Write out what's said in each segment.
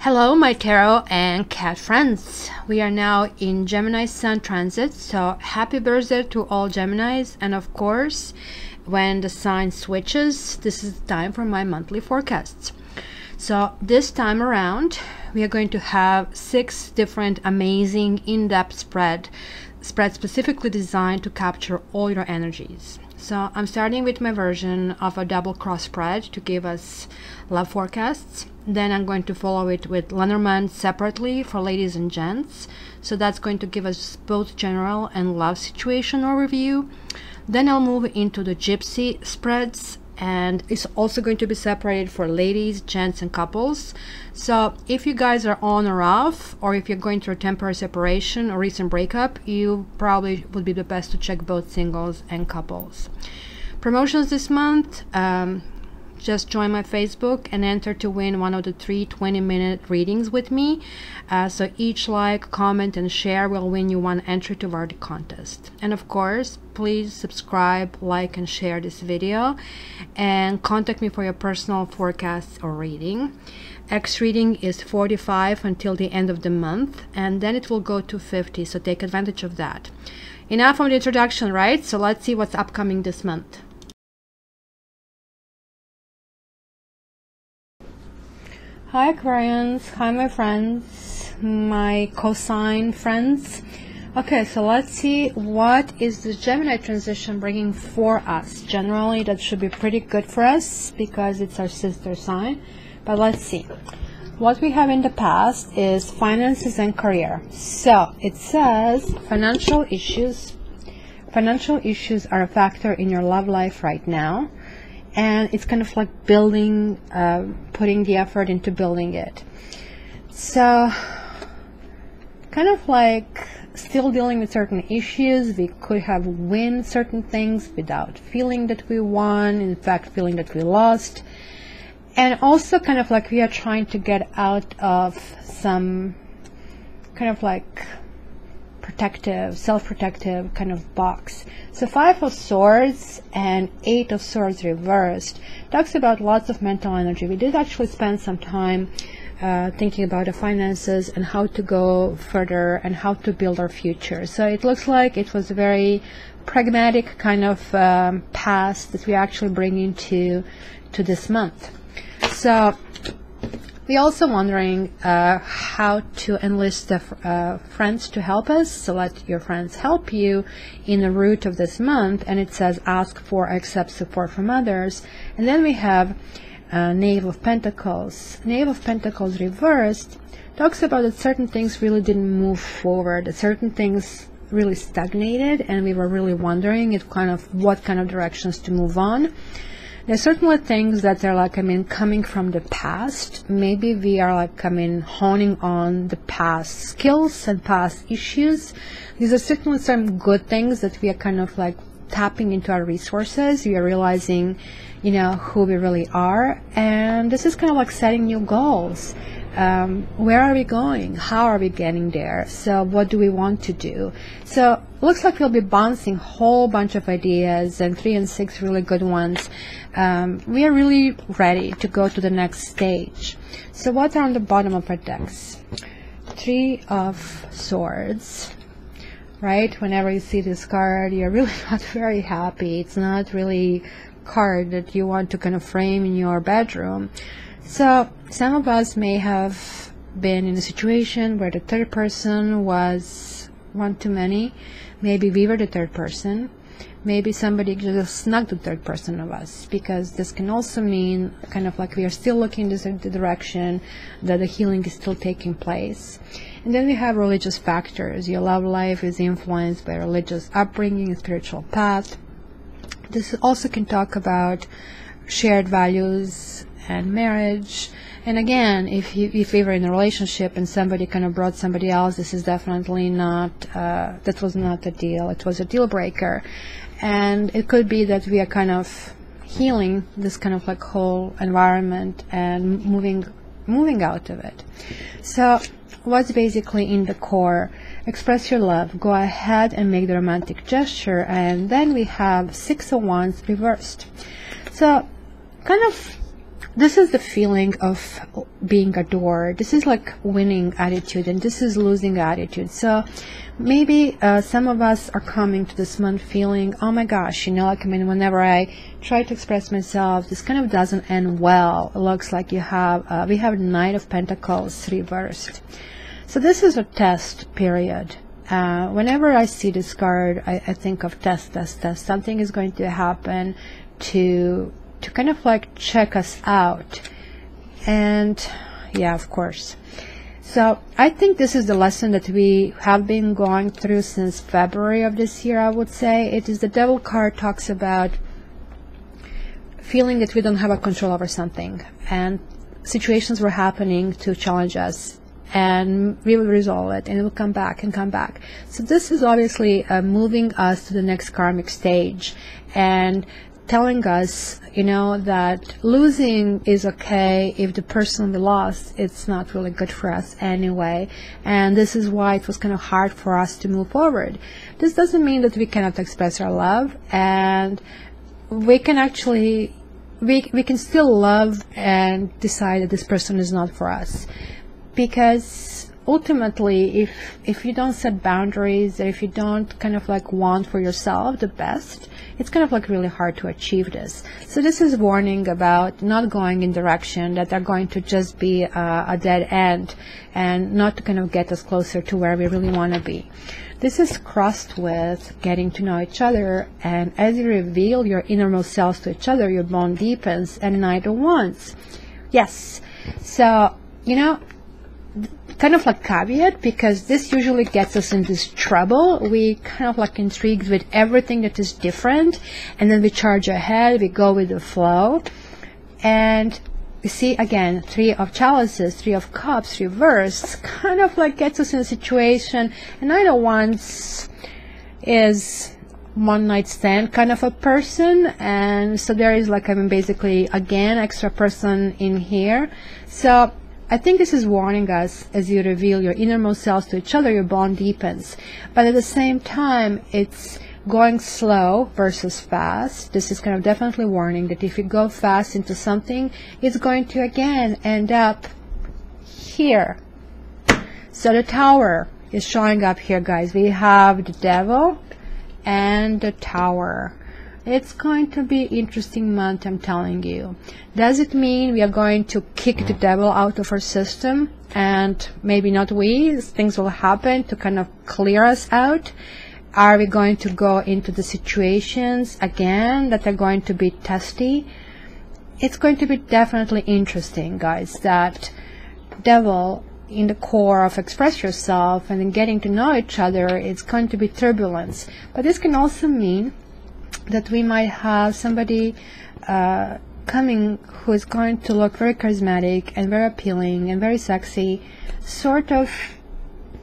Hello my tarot and cat friends. We are now in Gemini Sun transit, so happy birthday to all Geminis. And of course, when the sign switches, this is the time for my monthly forecasts. So this time around, we are going to have 6 different amazing in-depth spreads specifically designed to capture all your energies. So I'm starting with my version of a double cross spread to give us love forecasts. Then I'm going to follow it with Lenormand separately for ladies and gents. So that's going to give us both general and love situation overview. Then I'll move into the Gypsy spreads, and it's also going to be separated for ladies, gents, and couples. So if you guys are on or off, or if you're going through a temporary separation or recent breakup, you probably would be the best to check both singles and couples. Promotions this month, just join my Facebook and enter to win one of the 3 20-minute readings with me. So each like, comment, and share will win you one entry toward the contest. And of course, please subscribe, like, and share this video, and contact me for your personal forecast or reading. X reading is 45 until the end of the month, and then it will go to 50, so take advantage of that. Enough of the introduction, right? So let's see what's upcoming this month. Hi Aquarians, hi my friends, my cosine friends. Okay, so let's see what is the Gemini transition bringing for us. Generally that should be pretty good for us because it's our sister sign, but let's see. What we have in the past is finances and career. So it says financial issues are a factor in your love life right now. And it's kind of like building, putting the effort into building it. So kind of like still dealing with certain issues. We could have win certain things without feeling that we won, in fact feeling that we lost. And also kind of like we are trying to get out of some kind of like protective, self-protective kind of box. So 5 of Swords and 8 of Swords reversed talks about lots of mental energy. We did actually spend some time thinking about the finances and how to go further and how to build our future. So it looks like it was a very pragmatic kind of past that we actually bring into this month. So we're also wondering how to enlist the friends to help us. So let your friends help you in the root of this month. And it says ask for, accept support from others. And then we have Knave of Pentacles. Knave of Pentacles reversed talks about that certain things really didn't move forward, that certain things really stagnated, and we were really wondering if what kind of directions to move on. There's certainly things that are like, coming from the past. Maybe we are like, honing on the past skills and past issues. These are certainly some good things that we are kind of like tapping into our resources. We are realizing, who we really are. And this is kind of like setting new goals. Where are we going? How are we getting there? So what do we want to do? So looks like we'll be bouncing a whole bunch of ideas, and 3 and 6 really good ones. We are really ready to go to the next stage. So what are on the bottom of our decks? 3 of Swords, right? Whenever you see this card, you're really not very happy. It's not really a card that you want to kind of frame in your bedroom. So some of us may have been in a situation where the third person was one too many. Maybe we were the third person. Maybe somebody just snuck the third person of us, because this can also mean kind of like we are still looking in this direction, that the healing is still taking place. And then we have religious factors. Your love life is influenced by religious upbringing, spiritual path. This also can talk about shared values and marriage. And again, if we were in a relationship and somebody kind of brought somebody else, this is definitely not, that was not a deal. It was a deal breaker. And it could be that we are kind of healing this kind of like whole environment and moving out of it. So what's basically in the core? Express your love. Go ahead and make the romantic gesture. And then we have 6 of Wands reversed. So kind of this is the feeling of being adored. This is like winning attitude, and this is losing attitude. So maybe some of us are coming to this month feeling, oh my gosh, you know, like, I mean, whenever I try to express myself, this kind of doesn't end well. It looks like you have we have Knight of Pentacles reversed. So this is a test period. Whenever I see this card, I think of test. Something is going to happen to kind of like check us out. And yeah, of course. So I think this is the lesson that we have been going through since February of this year, I would say. It is the Devil card, talks about feeling that we don't have a control over something, and situations were happening to challenge us, and we will resolve it, and it will come back and come back. So this is obviously moving us to the next karmic stage, and telling us, you know, that losing is okay. If the person we lost, it's not really good for us anyway, and this is why it was kind of hard for us to move forward. This doesn't mean that we cannot express our love, and we can actually we can still love and decide that this person is not for us, because ultimately, if you don't set boundaries, or if you don't kind of like want for yourself the best, it's kind of like really hard to achieve this. So this is warning about not going in direction that are going to just be a dead end, and not to kind of get us closer to where we really want to be. This is crossed with getting to know each other, and as you reveal your innermost selves to each other, your bond deepens. And Knight of Wands. Yes. So, you know, kind of like caveat, because this usually gets us in this trouble. We kind of like intrigued with everything that is different, and then we charge ahead, we go with the flow. And you see, again, Three of Chalices, Three of Cups reversed, kind of like gets us in a situation. And Knight of Wands is one night stand kind of a person, and so there is like, I mean, basically again extra person in here. So I think this is warning us, as you reveal your innermost selves to each other, your bond deepens. But at the same time, it's going slow versus fast. This is kind of definitely warning that if you go fast into something, it's going to again end up here. So the Tower is showing up here, guys. We have the Devil and the Tower. It's going to be an interesting month, I'm telling you. Does it mean we are going to kick the devil out of our system? And maybe not we. Things will happen to kind of clear us out. Are we going to go into the situations again that are going to be testy? It's going to be definitely interesting, guys. That devil in the core of express yourself and then getting to know each other, it's going to be turbulence. But this can also mean that we might have somebody coming who is going to look very charismatic and very appealing and very sexy, sort of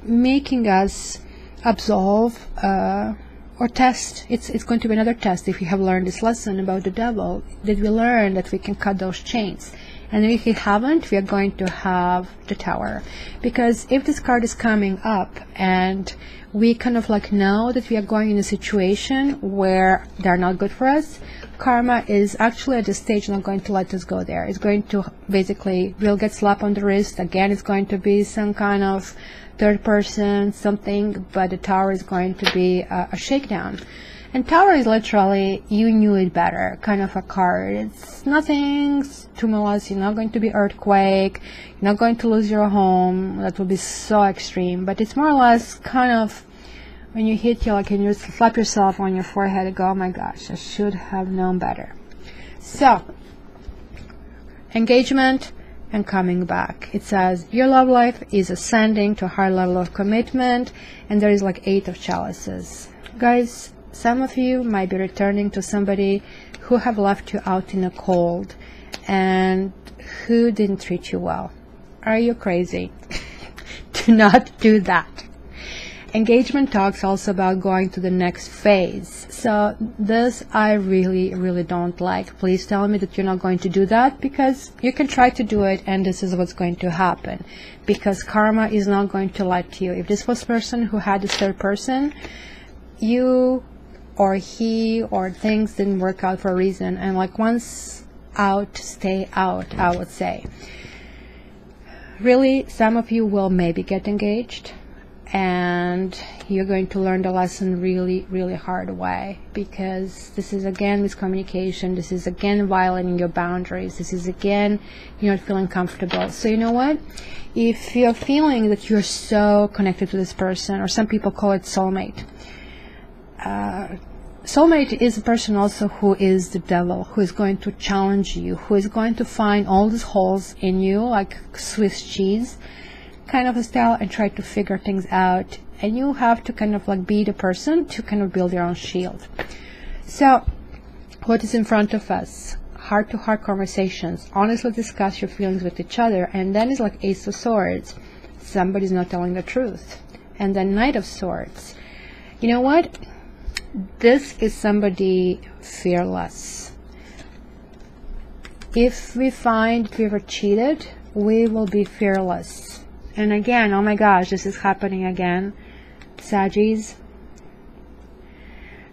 making us absolve or test. It's going to be another test. If we have learned this lesson about the devil, did we learn that we can cut those chains? And if we haven't, we are going to have the Tower. Because if this card is coming up and we kind of like know that we are going in a situation where they're not good for us, karma is actually at this stage not going to let us go there. It's going to basically, we'll get slapped on the wrist. Again, it's going to be some kind of third person, something, but the Tower is going to be a shakedown. And Tower is literally, you knew it better, kind of a card. It's nothing tumultuous. You're not going to be earthquake. You're not going to lose your home. That would be so extreme. But it's more or less kind of when you hit you, like, and you slap yourself on your forehead and go, oh my gosh, I should have known better. So, engagement and coming back. It says your love life is ascending to a higher level of commitment, and there is like 8 of Chalices. Guys, some of you might be returning to somebody who have left you out in the cold and who didn't treat you well. Are you crazy? Do not do that. Engagement talks also about going to the next phase. So this I really don't like. Please tell me that you're not going to do that, because you can try to do it and this is what's going to happen, because karma is not going to let you. If this was person who had this third person, you or he or things didn't work out for a reason, and like once out, stay out, I would say. Really, some of you will maybe get engaged, and you're going to learn the lesson really, really hard way, because this is again miscommunication. This is again violating your boundaries. This is again you're not feeling comfortable. So you know what? If you're feeling that you're so connected to this person, or some people call it soulmate. Soulmate is a person also who is the devil, who is going to challenge you, who is going to find all these holes in you, like Swiss cheese kind of a style, and try to figure things out. And you have to kind of like be the person to kind of build your own shield. So what is in front of us? Heart-to-heart conversations. Honestly discuss your feelings with each other. And then it's like Ace of Swords. Somebody's not telling the truth. And then Knight of Swords. You know what? This is somebody fearless. If we find we were cheated, we will be fearless. And again, oh my gosh, this is happening again. Saggies.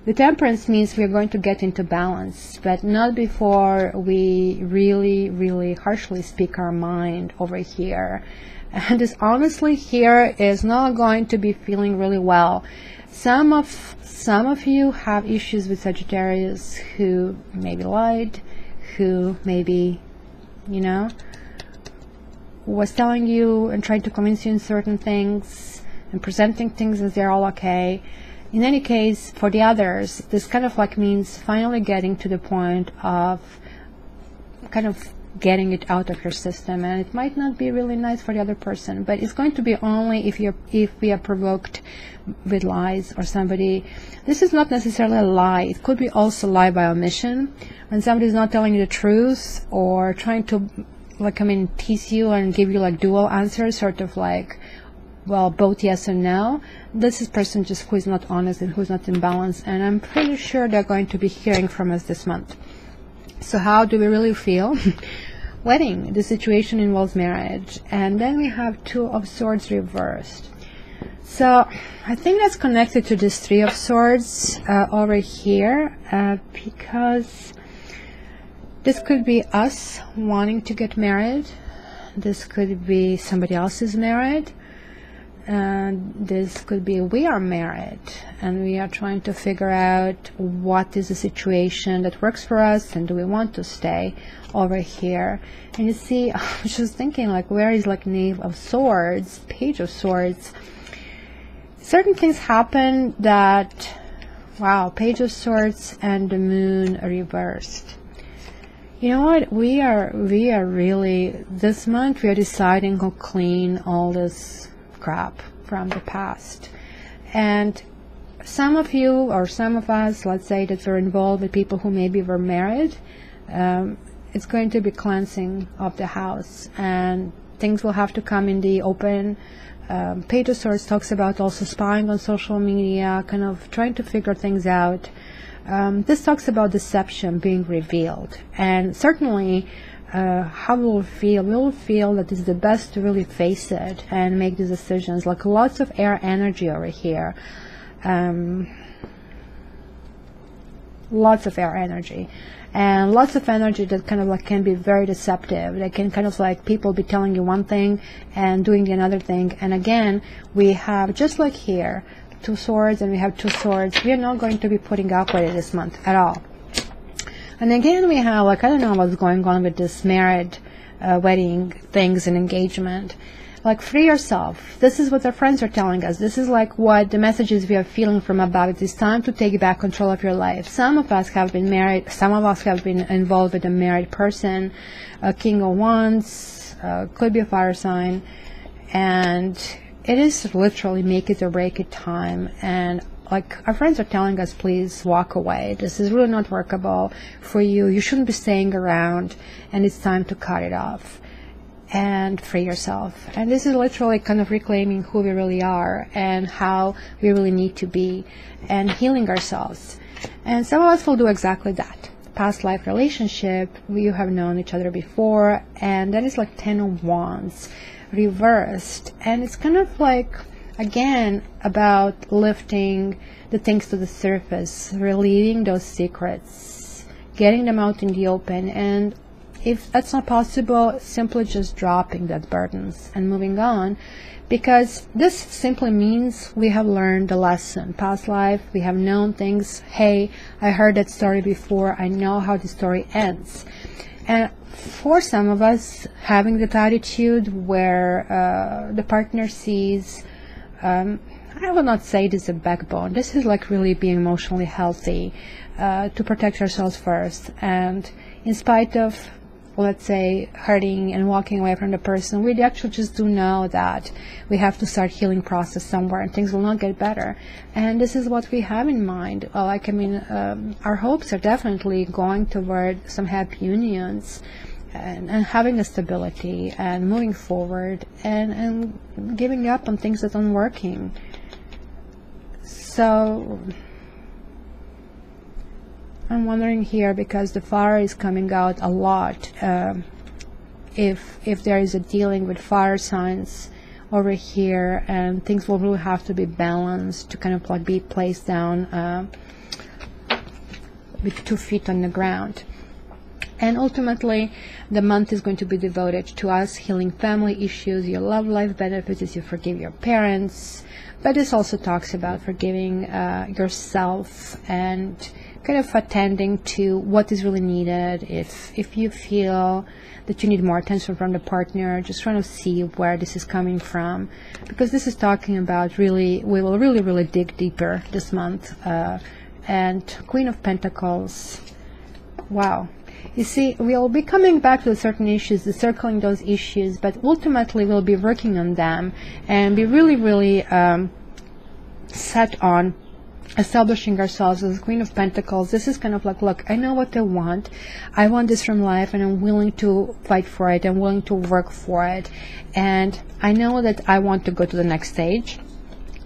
The Temperance means we're going to get into balance, but not before we really, really harshly speak our mind over here. And this honestly here is not going to be feeling really well. Some of you have issues with Sagittarius who maybe lied, who maybe, you know, was telling you and trying to convince you in certain things and presenting things as they're all okay. In any case, for the others, this kind of like means finally getting to the point of kind of getting it out of your system. And it might not be really nice for the other person, but it's going to be only if we are provoked with lies or somebody. This is not necessarily a lie. It could be also lie by omission, when somebody's not telling you the truth or trying to like tease you and give you like dual answers, sort of like, well, both yes and no. This is person just who is not honest and who's not in balance, and I'm pretty sure they're going to be hearing from us this month. So how do we really feel? Wedding. The situation involves marriage. And then we have Two of Swords reversed. So I think that's connected to this Three of Swords over here, because this could be us wanting to get married. This could be somebody else is married. This could be we are married and we are trying to figure out what is the situation that works for us, and do we want to stay over here. And you see, I was just thinking, like, where is like Knave of Swords, Page of Swords? Certain things happen that, wow, Page of Swords and the Moon reversed. You know what, we are really, this month we are deciding to clean all this crap from the past. And some of you, or some of us, let's say that we're involved with people who maybe were married, it's going to be cleansing of the house, and things will have to come in the open. Page of Swords talks about also spying on social media, kind of trying to figure things out. This talks about deception being revealed, and certainly how we will feel. We will feel that it's the best to really face it and make these decisions. Like lots of air energy over here. Lots of air energy. And lots of energy that kind of like can be very deceptive. They can kind of like people be telling you one thing and doing another thing. And again, we have, just like here, Two Swords, and we have Two Swords. We are not going to be putting up with it this month at all. And again, we have, like, I don't know what's going on with this married wedding things and engagement. Like, free yourself. This is what our friends are telling us. This is like what the messages we are feeling from above. It is time to take back control of your life. Some of us have been married. Some of us have been involved with a married person. A King of Wands, could be a fire sign. And it is literally make it or break it time. And like our friends are telling us, please walk away. This is really not workable for you. You shouldn't be staying around, and it's time to cut it off and free yourself. And this is literally kind of reclaiming who we really are and how we really need to be, and healing ourselves. And some of us will do exactly that. Past life relationship, you have known each other before, and that is like 10 of Wands reversed. And it's kind of like, again, about lifting the things to the surface, relieving those secrets, getting them out in the open. And if that's not possible, simply just dropping that burdens and moving on, because this simply means we have learned a lesson. Past life, we have known things. Hey, I heard that story before. I know how the story ends. And for some of us, having that attitude where the partner sees, I will not say this is a backbone. This is like really being emotionally healthy, to protect ourselves first. And in spite of, let's say, hurting and walking away from the person, we actually just do know that we have to start healing process somewhere, and things will not get better. And this is what we have in mind. Like, I mean, our hopes are definitely going toward some happy unions, and having a stability and moving forward, and giving up on things that aren't working. So I'm wondering here, because the fire is coming out a lot, if there is a dealing with fire signs over here, and things will really have to be balanced to kind of like be placed down with 2 feet on the ground. And ultimately, the month is going to be devoted to us healing family issues, your love life benefits as you forgive your parents. But this also talks about forgiving yourself, and kind of attending to what is really needed. If you feel that you need more attention from the partner, just trying to see where this is coming from, because this is talking about really, we will really dig deeper this month. And Queen of Pentacles, wow. You see, we'll be coming back to certain issues, circling those issues, but ultimately we'll be working on them and be really set on establishing ourselves as Queen of Pentacles. This is kind of like, look, I know what I want this from life, and I'm willing to fight for it, I'm willing to work for it, and I know that I want to go to the next stage.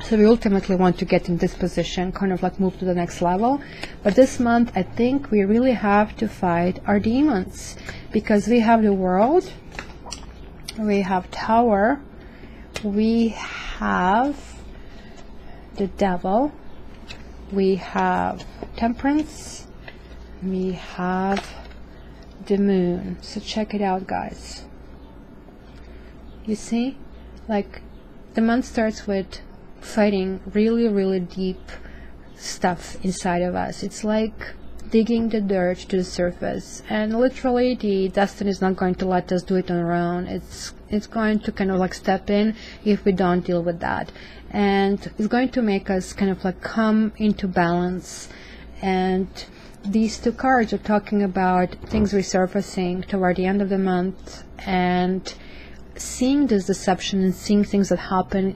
So we ultimately want to get in this position, kind of like move to the next level. But this month, I think we really have to fight our demons, because we have the World, we have Tower, we have the Devil, we have Temperance, we have the Moon. So check it out, guys. You see, like, the month starts with fighting really deep stuff inside of us. It's like digging the dirt to the surface, and literally the destiny is not going to let us do it on our own. It's going to kind of like step in if we don't deal with that, and it's going to make us kind of like come into balance. And these 2 cards are talking about things resurfacing toward the end of the month, and seeing this deception and seeing things that happen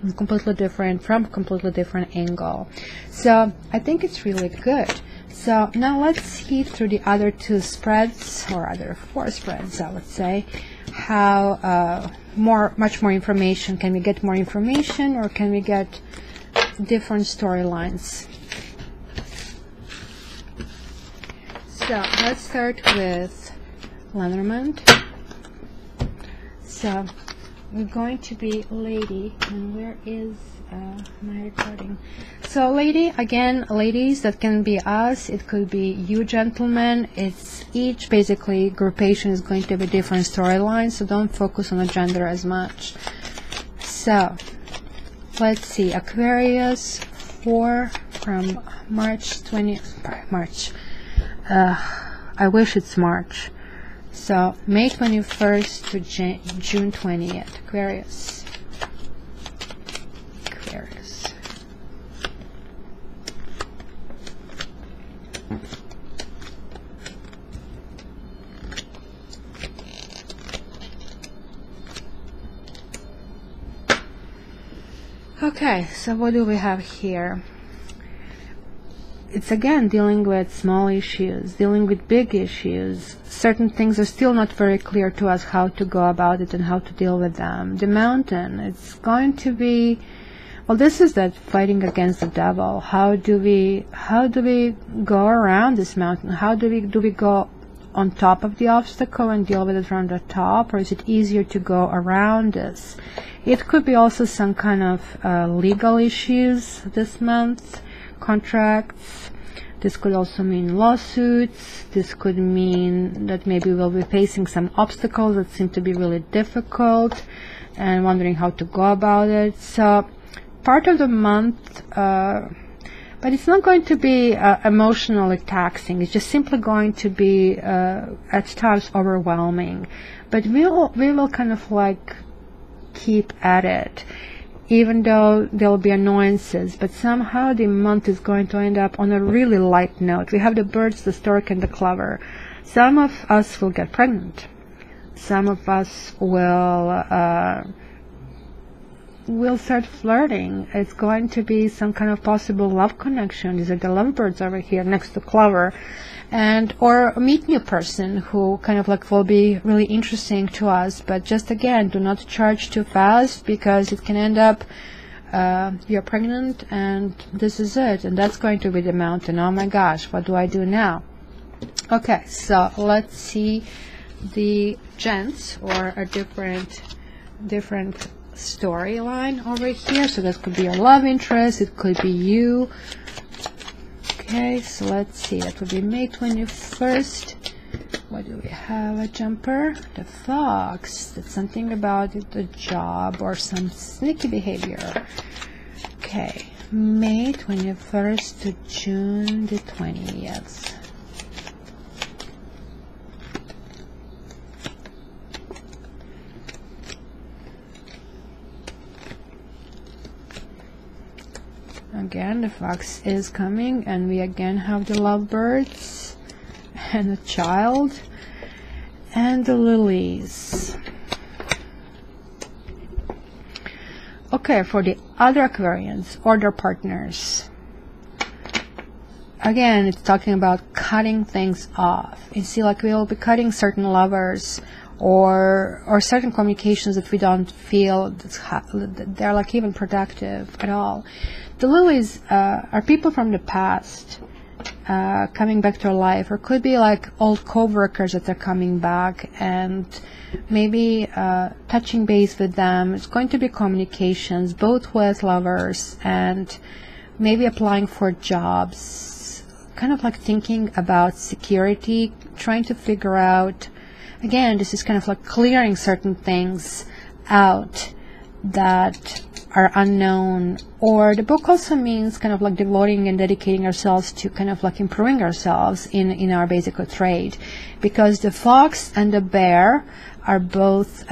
from a completely different angle. So I think it's really good. So now let's see through the other 2 spreads, or other 4 spreads, I would say, how much more information. Can we get more information, or can we get different storylines? So let's start with Lenormand. So we're going to be Lady, and where is my recording? So Lady, again, ladies, that can be us, it could be you gentlemen. It's each basically groupation is going to be different storylines, so don't focus on the gender as much. So let's see, Aquarius 4 from March 20th, March, I wish it's March. So May 21st to June 20th, Aquarius. Okay, so what do we have here? It's again dealing with small issues, dealing with big issues. Certain things are still not very clear to us how to go about it and how to deal with them. The Mountain, it's going to be, well, this is that fighting against the devil. How do we go around this mountain? How do we go on top of the obstacle and deal with it from the top, or is it easier to go around this? It could be also some kind of legal issues this month, contracts. This could also mean lawsuits. This could mean that maybe we'll be facing some obstacles that seem to be really difficult and wondering how to go about it. So part of the month, but it's not going to be emotionally taxing. It's just simply going to be at times overwhelming. But we will kind of like keep at it, even though there will be annoyances. But somehow the month is going to end up on a really light note. We have the birds, the stork, and the clover. Some of us will get pregnant. Some of us will start flirting. It's going to be some kind of possible love connection. These are the lovebirds over here next to clover. And or meet new person who kind of like will be really interesting to us. But just again, do not charge too fast, because it can end up you're pregnant and this is it, and that's going to be the mountain. Oh my gosh, what do I do now? Okay, so let's see the gents, or a different storyline over here. So that could be a love interest, it could be you. Okay, so let's see, that would be May 21st. What do we have? A jumper, the fox. That's something about the job or some sneaky behavior. Okay, May 21st to June the 20th. Again, the fox is coming, and we again have the lovebirds and the child and the lilies. Okay, for the other Aquarians or their partners, again, it's talking about cutting things off. You see, like we will be cutting certain lovers or certain communications that we don't feel that they're like even productive at all. The lilies are people from the past coming back to our life, or could be like old co-workers that are coming back, and maybe touching base with them. It's going to be communications both with lovers and maybe applying for jobs, kind of like thinking about security, trying to figure out, again, this is kind of like clearing certain things out that are unknown. Or the book also means kind of like devoting and dedicating ourselves to kind of like improving ourselves in our basic trade, because the fox and the bear are both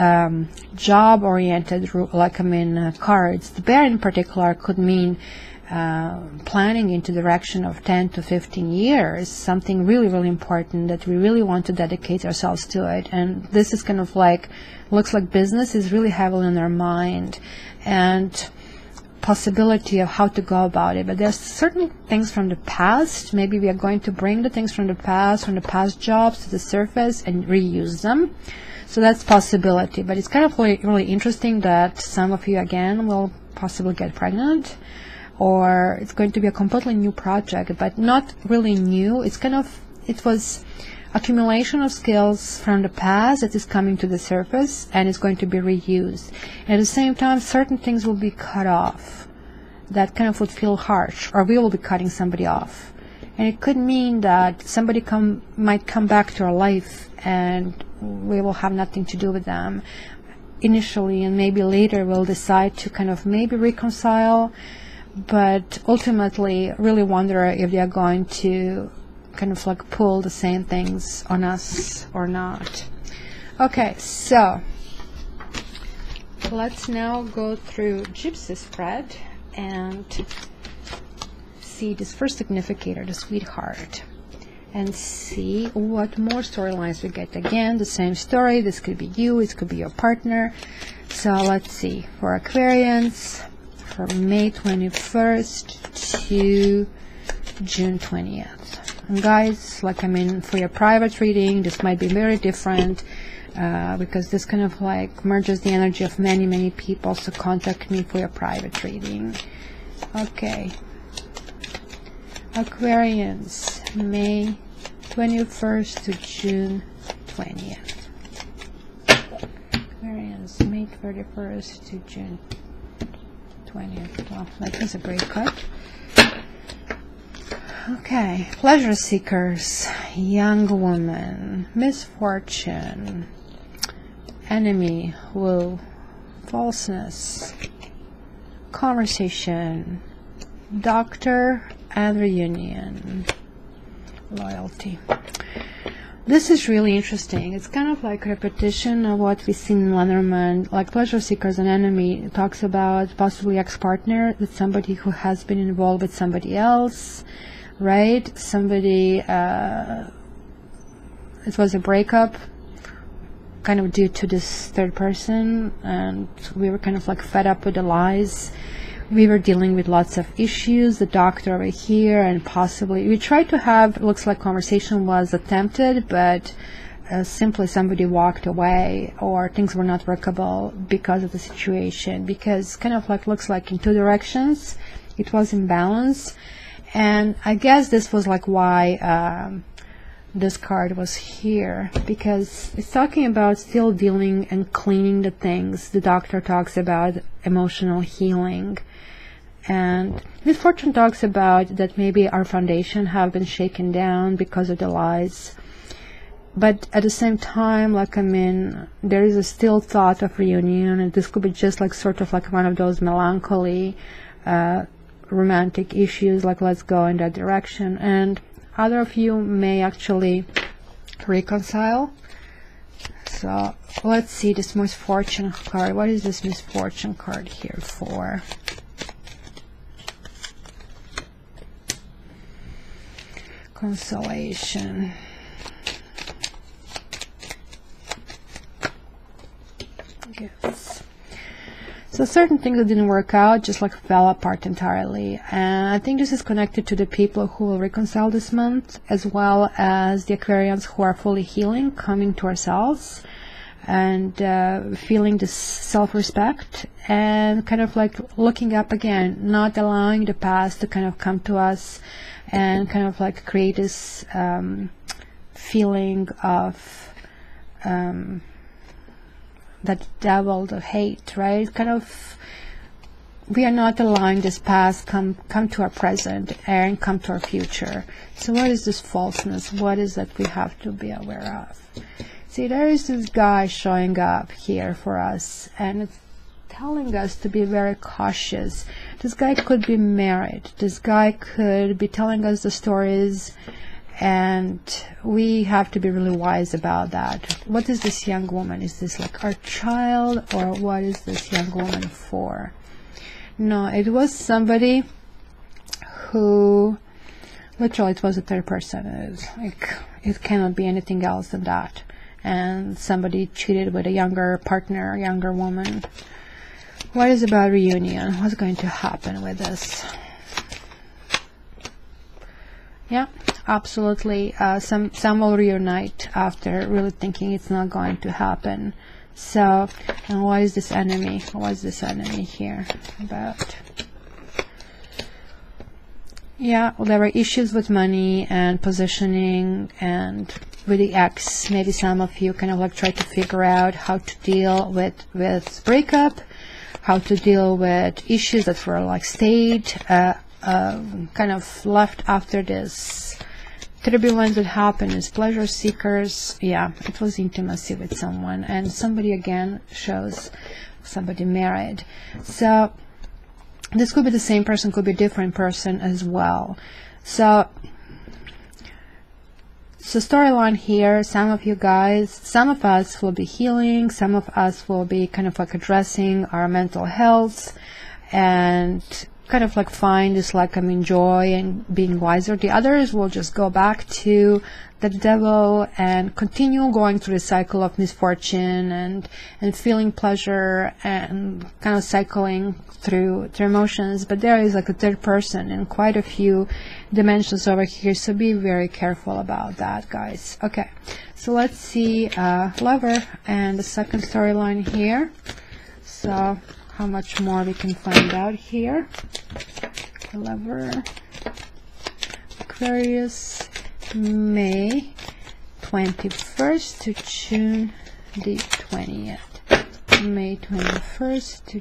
job oriented, like cards. The bear in particular could mean planning into the direction of 10 to 15 years, something really, really important that we really want to dedicate ourselves to it. And this is kind of like, looks like business is really heavily in our mind, and possibility of how to go about it. But there's certain things from the past. Maybe we are going to bring the things from the past jobs to the surface and reuse them. So that's possibility. But it's kind of really interesting that some of you again will possibly get pregnant, or it's going to be a completely new project, but not really new. It's kind of, it was accumulation of skills from the past that is coming to the surface, and it's going to be reused. And at the same time, certain things will be cut off that kind of would feel harsh, or we will be cutting somebody off. And it could mean that somebody might come back to our life, and we will have nothing to do with them initially, and maybe later we'll decide to kind of maybe reconcile, but ultimately really wonder if they are going to kind of like pull the same things on us or not. Okay, so let's now go through Gypsy spread and see this first significator, the sweetheart, and see what more storylines we get. Again, the same story. This could be you, it could be your partner. So let's see, for Aquarians, from May 21st to June 20th. And guys, like for your private reading, this might be very different because this kind of like merges the energy of many people, so contact me for your private reading. Okay, Aquarians, May 21st to June 20th. Aquarians, May 31st to June 20th. Well, that was a great cut. Okay, pleasure seekers, young woman, misfortune, enemy, woo, falseness, conversation, doctor and reunion, loyalty. This is really interesting. It's kind of like a repetition of what we see in Lenormand, like pleasure seekers and enemy. It talks about possibly ex-partner, with somebody who has been involved with somebody else, right? Somebody, it was a breakup kind of due to this third person, and we were kind of like fed up with the lies. We were dealing with lots of issues, the doctor over here, and possibly we tried to have, it looks like conversation was attempted, but simply somebody walked away, or things were not workable because of the situation, because kind of like looks like in two directions, it was imbalance. And I guess this was like why this card was here, because it's talking about still dealing and cleaning the things. The doctor talks about emotional healing, and misfortune talks about that maybe our foundation have been shaken down because of the lies. But at the same time, like, I mean, there is a still thought of reunion, and this could be just like sort of like one of those melancholy romantic issues, like let's go in that direction. And other of you may actually reconcile. So let's see this misfortune card. What is this misfortune card here for? Consolation. Gifts. So certain things that didn't work out just like fell apart entirely, and I think this is connected to the people who will reconcile this month, as well as the Aquarians who are fully healing, coming to ourselves and feeling this self-respect and kind of like looking up again, not allowing the past to kind of come to us and kind of like create this feeling of that devil of hate, right? Kind of, we are not allowing this past come to our present and come to our future. So what is this falseness? What is that we have to be aware of? See, there is this guy showing up here for us, and it's telling us to be very cautious. This guy could be married. This guy could be telling us the stories, and we have to be really wise about that. What is this young woman? Is this like our child, or what is this young woman for? No, it was somebody who, literally, it was a third person. It cannot be anything else than that. And somebody cheated with a younger partner, a younger woman. What is about reunion? What's going to happen with this? Yeah, absolutely. Some will reunite after really thinking it's not going to happen. So, and what is this enemy? What is this enemy here about? Yeah, well, there were issues with money and positioning, and with the ex, maybe some of you kind of like try to figure out how to deal with breakup, how to deal with issues that were like stayed, kind of left after this turbulence that happened. Is pleasure seekers. Yeah, it was intimacy with someone, and somebody again shows somebody married. So this could be the same person, could be a different person as well. So storyline here, some of you guys, some of us will be healing, some of us will be kind of like addressing our mental health and kind of like find this like, I mean, joy and being wiser. The others will just go back to the devil and continue going through the cycle of misfortune and feeling pleasure and kind of cycling through emotions. But there is like a third person in quite a few dimensions over here, so be very careful about that, guys. Okay, so let's see lover and the second storyline here. So how much more we can find out here. Lover, Aquarius, May 21st to June the 20th. May 21st to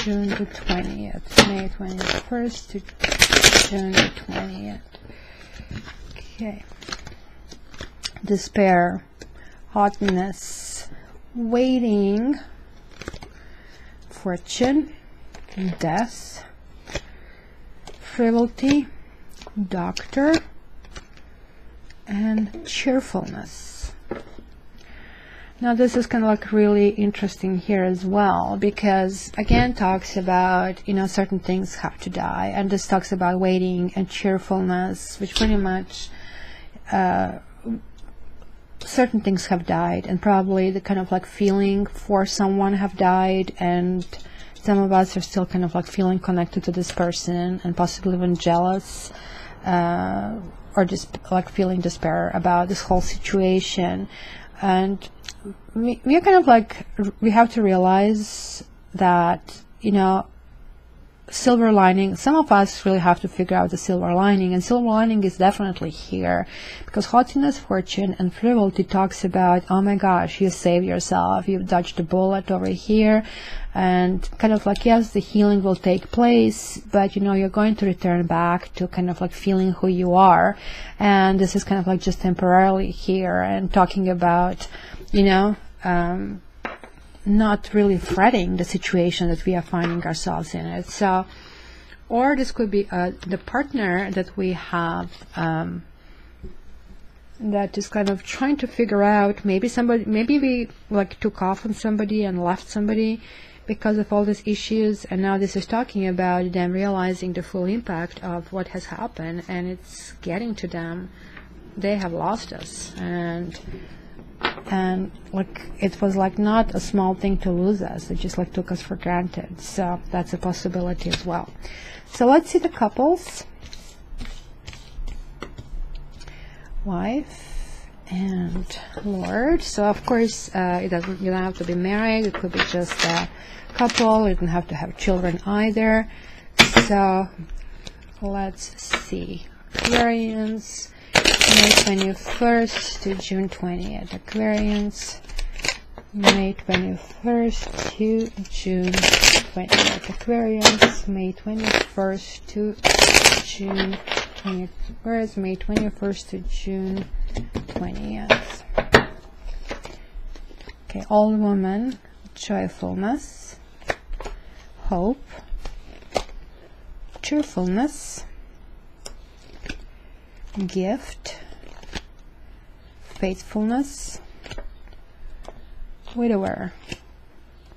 June the 20th. May 21st to June the 20th. Okay. Despair, hotness, waiting, fortune, death, frivolity, doctor, and cheerfulness. Now this is kind of like really interesting here as well, because again talks about, you know, certain things have to die, and this talks about waiting and cheerfulness, which pretty much certain things have died, and probably the kind of like feeling for someone have died, and some of us are still kind of like feeling connected to this person and possibly even jealous, or just like feeling despair about this whole situation. And we are kind of like, we have to realize that, you know, silver lining, some of us really have to figure out the silver lining, and silver lining is definitely here, because haughtiness, fortune, and frivolity talks about, oh my gosh, you saved yourself, you've dodged a bullet over here, and kind of like, yes, the healing will take place, but you know, you're going to return back to kind of like feeling who you are, and this is kind of like just temporarily here, and talking about, you know, not really fretting the situation that we are finding ourselves in it. So, or this could be the partner that we have that is kind of trying to figure out, maybe we like took off on somebody and left somebody because of all these issues, and now this is talking about them realizing the full impact of what has happened, and it's getting to them. They have lost us, and like it was like not a small thing to lose us. It just like took us for granted. So that's a possibility as well. So let's see the couples. Wife and Lord. So of course you don't have to be married. It could be just a couple. You don't have to have children either. So let's see. Aquarians, May 21st to June 20th. Aquarians, May 21st to June 20th. Aquarians, May 21st to June 20th. Aquarius, May 21st to June 20th. Okay, old woman, joyfulness, hope, cheerfulness, gift, faithfulness, widower,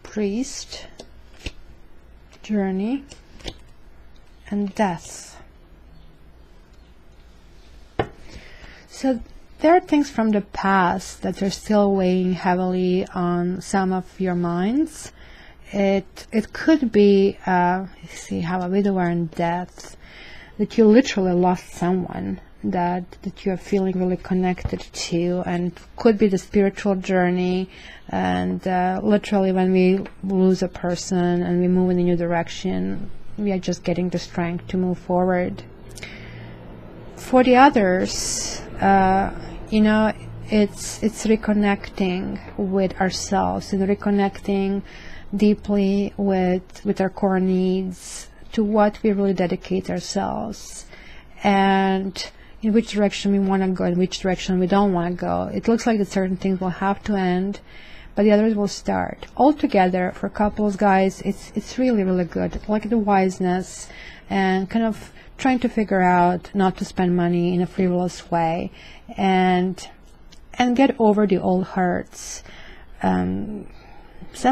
priest, journey, and death. So there are things from the past that are still weighing heavily on some of your minds. It could be, see, have a widower and death, that you literally lost someone that you're feeling really connected to, and could be the spiritual journey, and literally when we lose a person and we move in a new direction, we are just getting the strength to move forward. For the others, you know, it's reconnecting with ourselves and reconnecting deeply with our core needs, to what we really dedicate ourselves, and in which direction we want to go and which direction we don't want to go. It looks like that certain things will have to end, but the others will start. Altogether, for couples, guys, it's really, really good. Like the wiseness and kind of trying to figure out not to spend money in a frivolous way, and get over the old hurts. Some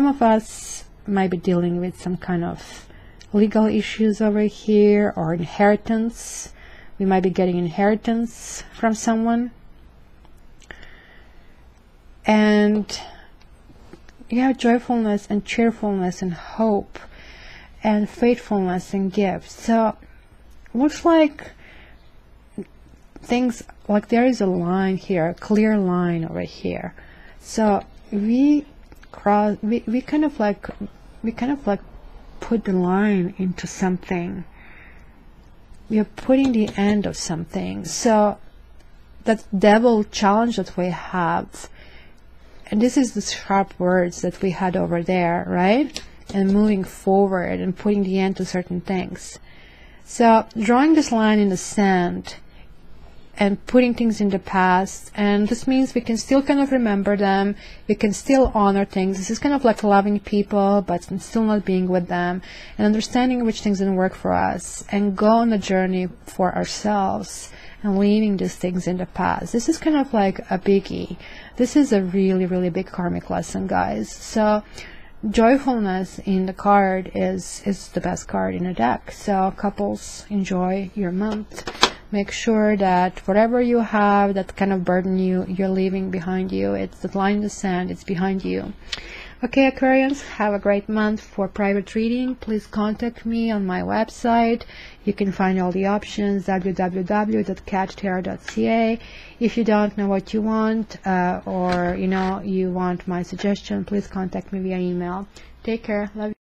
of us might be dealing with some kind of legal issues over here, or inheritance. We might be getting inheritance from someone. And you have joyfulness and cheerfulness and hope and faithfulness and gifts. So looks like things, like there is a line here, a clear line over here. So we kind of like put the line into something. We are putting the end of something. So that devil challenge that we have, and this is the sharp words that we had over there, right? And moving forward and putting the end to certain things. So drawing this line in the sand and putting things in the past, and this means we can still kind of remember them, we can still honor things. This is kind of like loving people but still not being with them, and understanding which things didn't work for us, and go on a journey for ourselves and leaving these things in the past. This is kind of like a biggie. This is a really, really big karmic lesson, guys. So joyfulness in the card is the best card in the deck. So couples, enjoy your month. Make sure that whatever you have that kind of burden you, you're leaving behind you. It's the line in the sand, it's behind you. Okay, Aquarians, have a great month. For private reading, please contact me on my website. You can find all the options, www.cattarot.ca. If you don't know what you want, or you want my suggestion, please contact me via email. Take care. Love you.